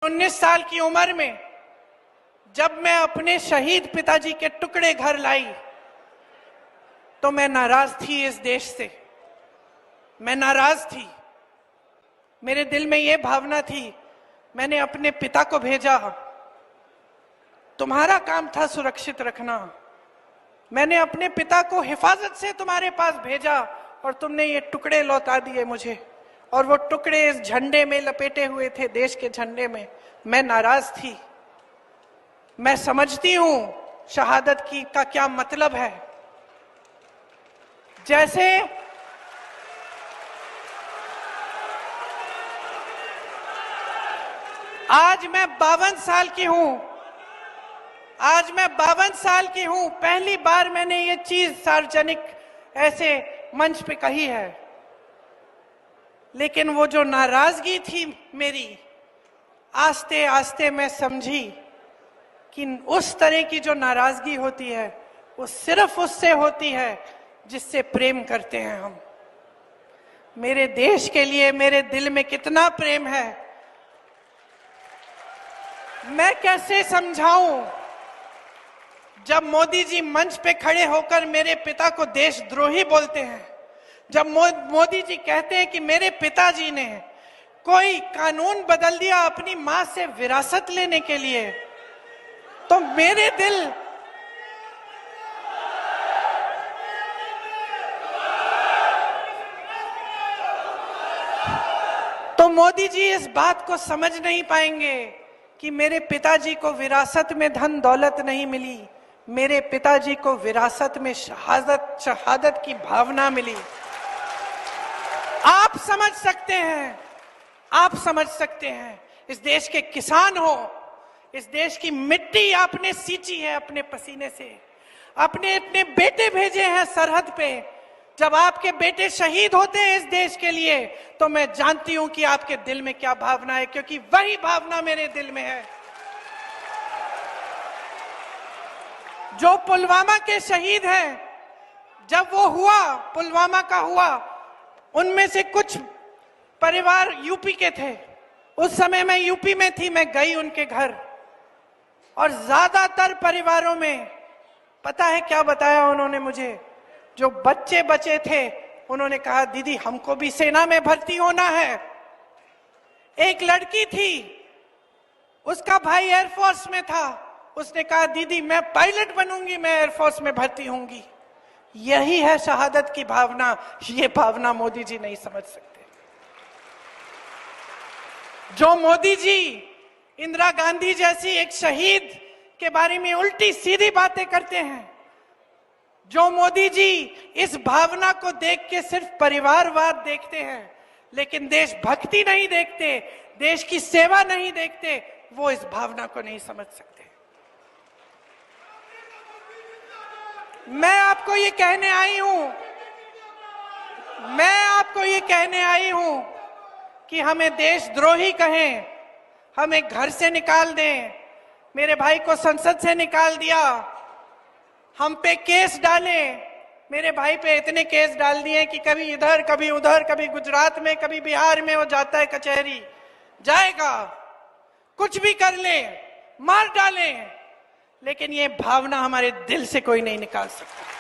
19 साल की उम्र में जब मैं अपने शहीद पिताजी के टुकड़े घर लाई तो मैं नाराज थी इस देश से। मैं नाराज थी। मेरे दिल में यह भावना थी, मैंने अपने पिता को भेजा, तुम्हारा काम था सुरक्षित रखना। मैंने अपने पिता को हिफाजत से तुम्हारे पास भेजा और तुमने ये टुकड़े लौटा दिए मुझे, और वो टुकड़े इस झंडे में लपेटे हुए थे, देश के झंडे में। मैं नाराज थी। मैं समझती हूं शहादत की का क्या मतलब है। जैसे आज मैं 52 साल की हूं, आज मैं 52 साल की हूं, पहली बार मैंने ये चीज सार्वजनिक ऐसे मंच पे कही है। लेकिन वो जो नाराजगी थी मेरी, आस्ते आस्ते मैं समझी कि उस तरह की जो नाराजगी होती है वो सिर्फ उससे होती है जिससे प्रेम करते हैं हम। मेरे देश के लिए मेरे दिल में कितना प्रेम है, मैं कैसे समझाऊं। जब मोदी जी मंच पे खड़े होकर मेरे पिता को देशद्रोही बोलते हैं, जब मोदी जी कहते हैं कि मेरे पिताजी ने कोई कानून बदल दिया अपनी मां से विरासत लेने के लिए, तो मेरे दिल तो मोदी जी इस बात को समझ नहीं पाएंगे कि मेरे पिताजी को विरासत में धन दौलत नहीं मिली, मेरे पिताजी को विरासत में शहादत की भावना मिली। आप समझ सकते हैं, आप समझ सकते हैं। इस देश के किसान हो, इस देश की मिट्टी आपने सींची है अपने पसीने से, अपने इतने बेटे भेजे हैं सरहद पे। जब आपके बेटे शहीद होते हैं इस देश के लिए, तो मैं जानती हूं कि आपके दिल में क्या भावना है, क्योंकि वही भावना मेरे दिल में है। जो पुलवामा के शहीद हैं, जब वो हुआ, पुलवामा का हुआ, उनमें से कुछ परिवार यूपी के थे। उस समय मैं यूपी में थी, मैं गई उनके घर, और ज्यादातर परिवारों में पता है क्या बताया उन्होंने मुझे? जो बच्चे बचे थे उन्होंने कहा, दीदी हमको भी सेना में भर्ती होना है। एक लड़की थी, उसका भाई एयरफोर्स में था, उसने कहा दीदी मैं पायलट बनूंगी, मैं एयरफोर्स में भर्ती होंगी। यही है शहादत की भावना। ये भावना मोदी जी नहीं समझ सकते। जो मोदी जी इंदिरा गांधी जैसी एक शहीद के बारे में उल्टी सीधी बातें करते हैं, जो मोदी जी इस भावना को देख के सिर्फ परिवारवाद देखते हैं, लेकिन देशभक्ति नहीं देखते, देश की सेवा नहीं देखते, वो इस भावना को नहीं समझ सकते। मैं आपको ये कहने आई हूं, मैं आपको ये कहने आई हूं कि हमें देशद्रोही कहें, हमें घर से निकाल दें, मेरे भाई को संसद से निकाल दिया, हम पे केस डाले, मेरे भाई पे इतने केस डाल दिए कि कभी इधर कभी उधर, कभी गुजरात में कभी बिहार में वो जाता है कचहरी, जाएगा, कुछ भी कर ले, मार डालें, लेकिन ये भावना हमारे दिल से कोई नहीं निकाल सकता।